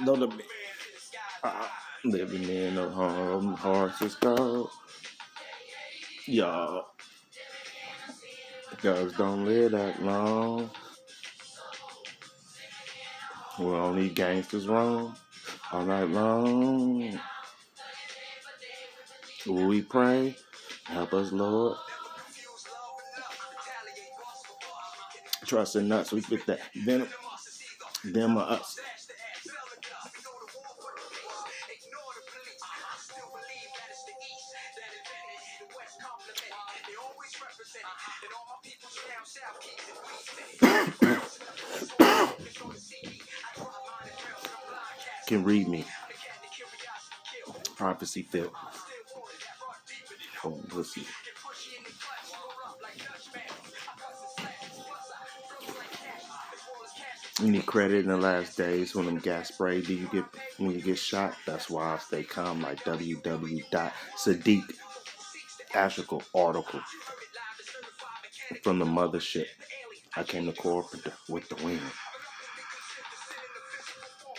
Know the living in a home, hearts is cold. Y'all, girls don't live that long. We're only gangsters wrong all night long. Will we pray? Help us, Lord. Trust in us, we get that venom. Them or us. Can read me. Prophecy filled. Oh, pussy. You need credit in the last days when them gas spray do you get when you get shot. That's why I stay calm like www.sadiq Ashikal article from the mothership. I came to corporate with the wind.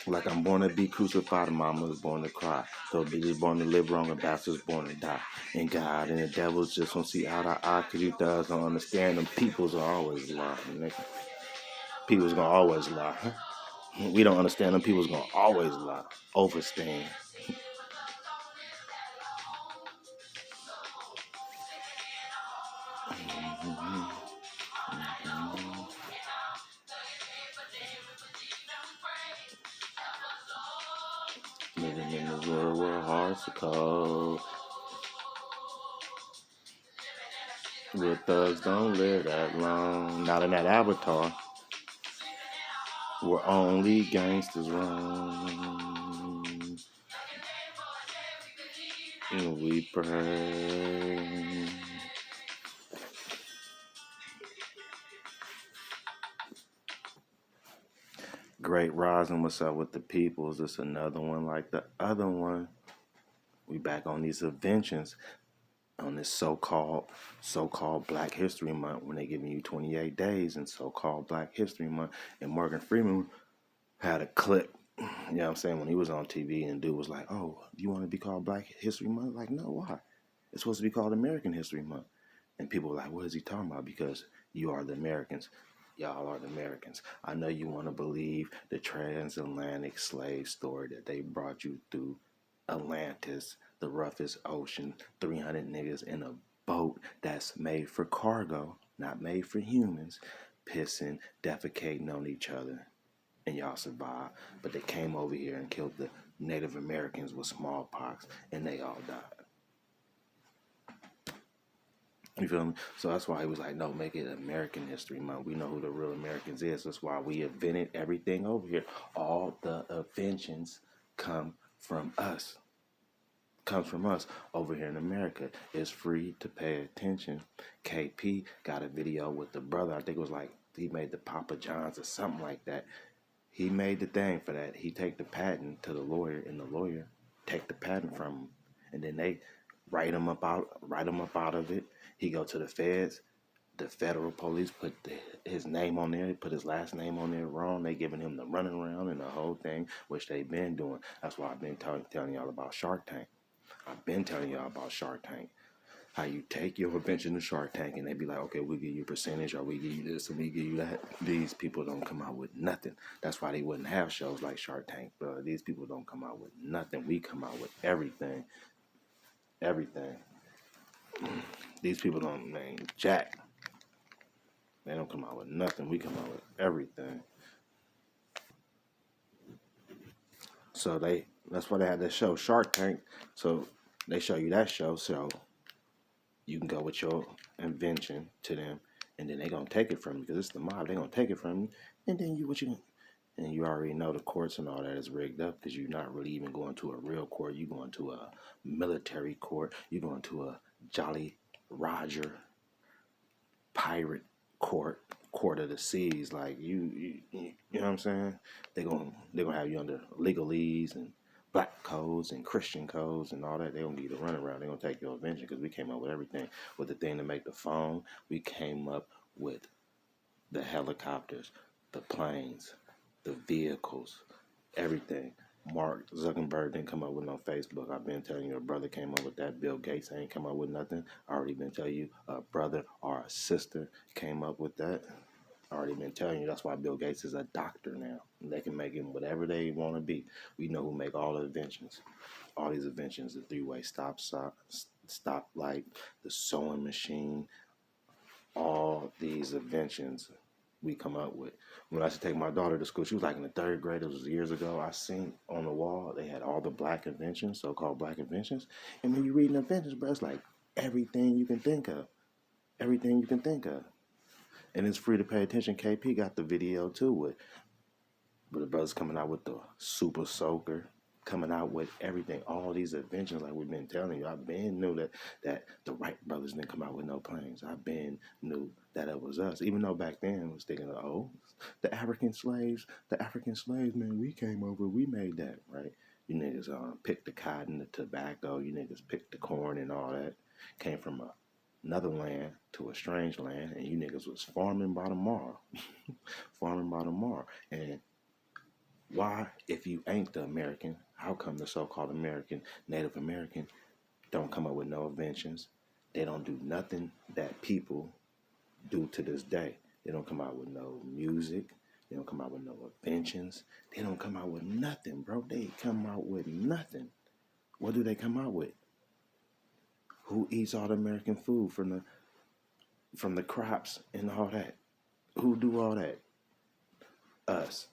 Like I'm born to be crucified, and mama was born to cry. So bitches born to live wrong, and bastards born to die. And God and the devils just don't see eye to eye, cause you thugs don't understand them. People's are always lying, nigga. People's gonna always lie. We don't understand them. People's gonna always lie. Overstand. Living in the world where hearts are cold. Where thugs don't live that long. Not in that avatar. Where only gangsters run. And we pray. Great Rising, what's up with the peoples? It's another one like the other one. We back on these inventions on this so-called Black History Month when they giving you 28 days in so-called Black History Month. And Morgan Freeman had a clip, you know what I'm saying, when he was on TV and dude was like, oh, you want to be called Black History Month? Like, no, why? It's supposed to be called American History Month. And people were like, what is he talking about? Because you are the Americans. Y'all are the Americans. I know you want to believe the transatlantic slave story that they brought you through Atlantis, the roughest ocean, 300 niggas in a boat that's made for cargo, not made for humans, pissing, defecating on each other. And y'all survived. But they came over here and killed the Native Americans with smallpox, and they all died. You feel me? So that's why he was like, no, make it American History Month. We know who the real Americans is. That's why we invented everything over here. All the inventions come from us. Comes from us over here in America. It's free to pay attention. KP got a video with the brother. I think it was like he made the Papa John's or something like that. He made the thing for that. He take the patent to the lawyer, and the lawyer take the patent from him, and then they write him up out of it. He go to the feds. The federal police put his name on there. They put his last name on there wrong. They giving him the running around and the whole thing, which they've been doing. That's why I've been telling y'all about Shark Tank. I've been telling y'all about Shark Tank. How you take your invention to Shark Tank and they be like, okay, we give you a percentage, or we give you this, and we give you that. These people don't come out with nothing. That's why they wouldn't have shows like Shark Tank, bro. These people don't come out with nothing. We come out with everything. Everything. These people don't name jack. They don't come out with nothing. We come out with everything. So that's why they had that show, Shark Tank. So they show you that show, so you can go with your invention to them, and then they're gonna take it from you because it's the mob. They're gonna take it from you, and then and you already know the courts and all that is rigged up because you're not really even going to a real court. You're going to a military court. You're going to a Jolly Roger pirate court of the seas. Like you know what I'm saying? They're gonna have you under legalese and black codes and Christian codes and all that. They're gonna give you the runaround. They're gonna take your invention because we came up with everything. With the thing to make the phone, we came up with the helicopters, the planes, the vehicles, Everything. Mark Zuckerberg didn't come up with no Facebook. I've been telling you, a brother came up with that. Bill Gates ain't come up with nothing. I already been telling you, a brother or a sister came up with that. I already been telling you. That's why Bill Gates is a doctor now. They can make him whatever they want to be. We know who make all the inventions. All these inventions: the three-way stop light, the sewing machine. All these inventions we come up with. When I used to take my daughter to school, she was like in the third grade. It was years ago. I seen on the wall they had all the black inventions, so-called black inventions. And when you read inventions, bro, it's like everything you can think of, everything you can think of, and it's free to pay attention. KP got the video too with the brothers coming out with the super soaker, coming out with everything, all these inventions like we've been telling you. I've been knew that the Wright brothers didn't come out with no planes. I've been knew that it was us, even though back then I was thinking, oh, the African slaves, man, we came over, we made that, right? You niggas picked the cotton, the tobacco, you niggas picked the corn and all that. Came from another land to a strange land, and you niggas was farming by tomorrow. Farming by tomorrow. And why, if you ain't the American, how come the so-called American, Native American, don't come up with no inventions? They don't do nothing that people do to this day. They don't come out with no music. They don't come out with no inventions. They don't come out with nothing, bro. They come out with nothing. What do they come out with? Who eats all the American food from the crops and all that? Who do all that? Us.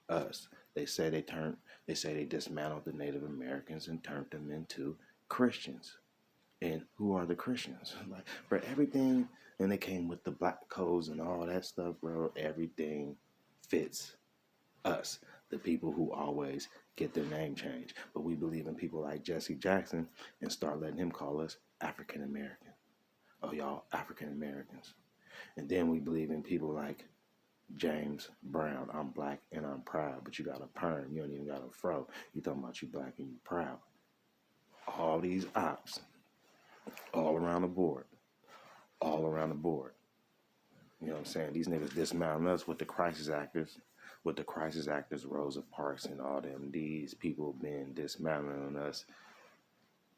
Us. They say they dismantled the Native Americans and turned them into Christians. And who are the Christians? Like, for everything, and they came with the black codes and all that stuff, bro. Everything fits us, the people who always get their name changed. But we believe in people like Jesse Jackson and start letting him call us African American. Oh, y'all African Americans. And then we believe in people like James Brown. I'm black and I'm proud, but you got a perm. You don't even got a fro. You talking about you black and you proud. All these ops, all around the board, all around the board. You know what I'm saying? These niggas dismounting us with the crisis actors, Rosa Parks and all them. These people been dismantling on us.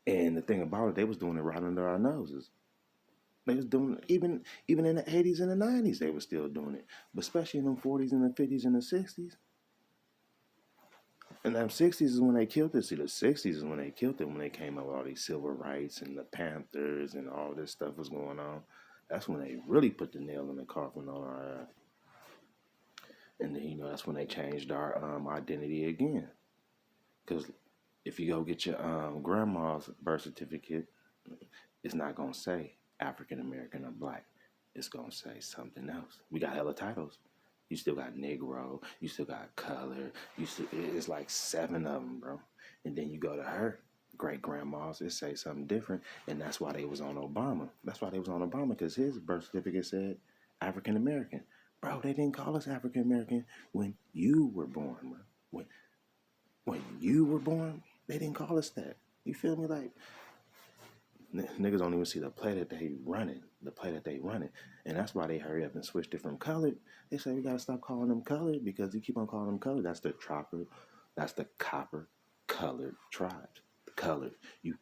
And the thing about it, they was doing it right under our noses. They was doing it, even in the 80s and the 90s, they were still doing it. But especially in the 40s and the 50s and the 60s. And them 60s is when they killed it. See, the 60s is when they killed it, when they came up with all these civil rights and the Panthers and all this stuff was going on. That's when they really put the nail in the coffin on our ass. And then, that's when they changed our identity again. Because if you go get your grandma's birth certificate, it's not going to say African American or black. It's going to say something else. We got hella titles. You still got Negro. You still got color. It's like 7 of them, bro. And then you go to her great grandma's, it say something different. And that's why they was on Obama. Because his birth certificate said African American. Bro, they didn't call us African American when you were born, bro. When you were born, they didn't call us that. You feel me? Like, niggas don't even see the play that they running. And that's why they hurry up and switched it from colored. They say we gotta stop calling them colored because you keep on calling them colored. That's the copper colored tribes. Colored. You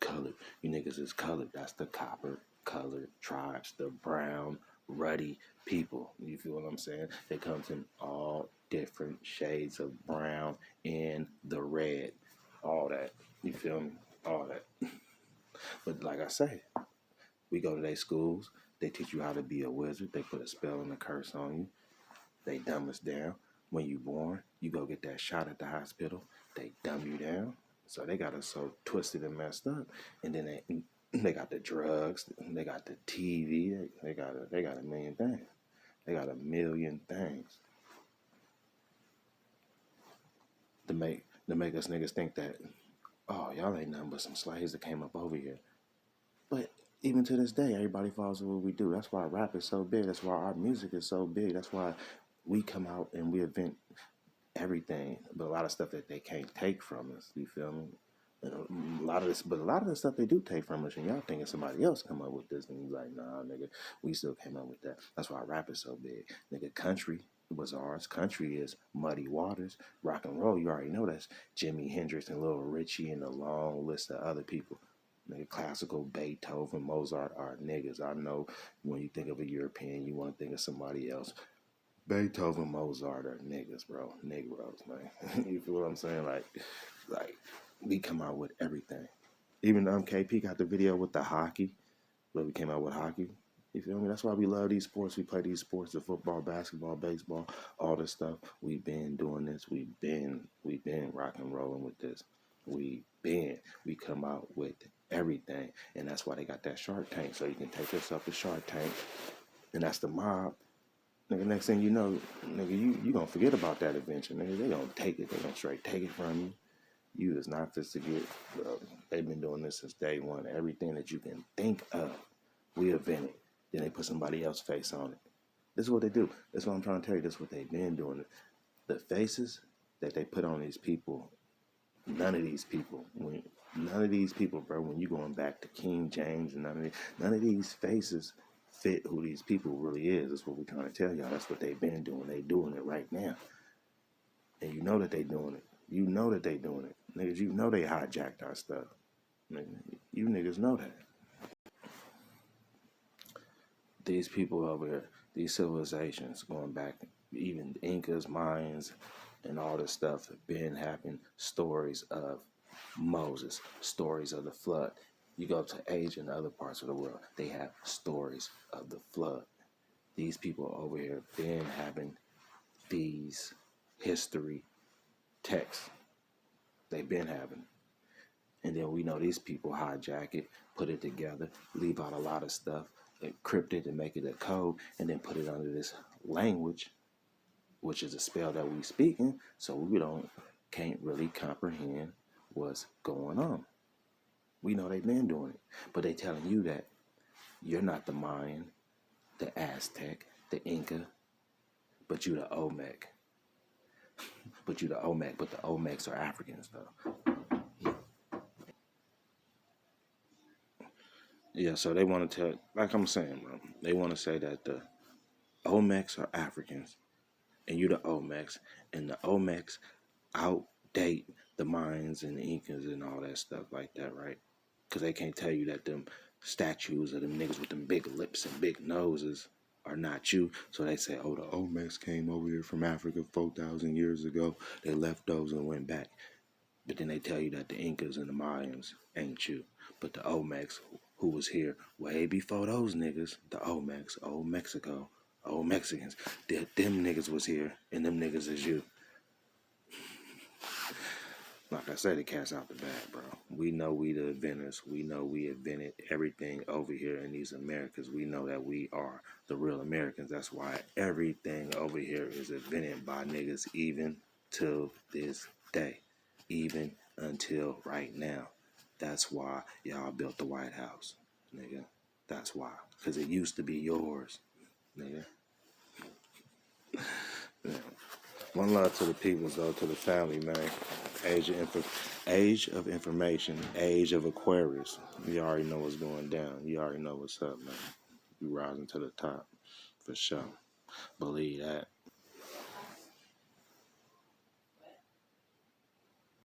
niggas is colored. That's the copper colored tribes. The brown, ruddy people. You feel what I'm saying? They come in all different shades of brown and the red. All that. You feel me? All that. But like I say, we go to their schools. They teach you how to be a wizard. They put a spell and a curse on you. They dumb us down. When you born, you go get that shot at the hospital. They dumb you down. So they got us so twisted and messed up. And then they got the drugs. They got the TV. They got a million things. They got a million things to make us niggas think that, oh, y'all ain't nothing but some slaves that came up over here. But even to this day, everybody follows what we do. That's why rap is so big. That's why our music is so big. That's why we come out and we invent everything, but a lot of stuff that they can't take from us. You feel me? A lot of the stuff they do take from us, and y'all thinking somebody else come up with this, and you're like, nah, nigga, we still came up with that. That's why rap is so big, nigga. Country was ours. Country is Muddy Waters. Rock and roll, you already know that's Jimi Hendrix and Little Richie and a long list of other people. Nigga, classical, Beethoven, Mozart are niggas. I know when you think of a European, you want to think of somebody else. Beethoven, Mozart are niggas, bro. Negroes, man. You feel what I'm saying? Like we come out with everything. Even KP got the video with the hockey, but we came out with hockey. You feel me? That's why we love these sports. We play these sports, the football, basketball, baseball, all this stuff. We've been doing this. We've been rock and rolling with this. We come out with everything. And that's why they got that Shark Tank. So you can take yourself to Shark Tank. And that's the mob. Nigga, next thing you know, nigga, you gonna forget about that invention. Nigga, they gonna take it. They gonna straight take it from you. You is not this to get, bro. They've been doing this since day one. Everything that you can think of, we invented. Then they put somebody else's face on it. This is what they do. That's what I'm trying to tell you. This is what they've been doing. The faces that they put on these people, none of these people, bro, when you going back to King James and none of these faces fit who these people really is. That's what we're trying to tell y'all. That's what they've been doing. They doing it right now. And you know that they doing it. You know that they doing it. Niggas, you know they hijacked our stuff. Nigga, you niggas know that. These people over here, these civilizations going back, even the Incas, Mayans, and all this stuff have been having stories of Moses, stories of the flood. You go to Asia and other parts of the world, they have stories of the flood. These people over here been having these history texts. They've been having. And then we know these people hijack it, put it together, leave out a lot of stuff, encrypt it and make it a code, and then put it under this language, which is a spell that we speaking, so we can't really comprehend what's going on. We know they've been doing it, but they telling you that you're not the Mayan, the Aztec, the Inca, but you the Olmec. But the Olmecs are Africans though. Yeah, so they want to tell, like I'm saying, bro, they want to say that the Olmecs are Africans, and you the Olmecs, and the Olmecs outdate the Mayans and the Incas and all that stuff like that, right? Because they can't tell you that them statues of them niggas with them big lips and big noses are not you. So they say, oh, the Olmecs came over here from Africa 4,000 years ago. They left those and went back. But then they tell you that the Incas and the Mayans ain't you. But the Olmecs, who was here way before those niggas, the Olmecs, old Mexico, old Mexicans, them niggas was here, and them niggas is you. Like I said, the cat's out the bag, bro. We know we the inventors. We know we invented everything over here in these Americas. We know that we are the real Americans. That's why everything over here is invented by niggas even to this day. Even until right now. That's why y'all built the White House, nigga. That's why. Because it used to be yours, nigga. Yeah. One love to the people, though, to the family, man. Age of information, age of Aquarius. You already know what's going down. You already know what's up, man. You rising to the top, for sure. Believe that.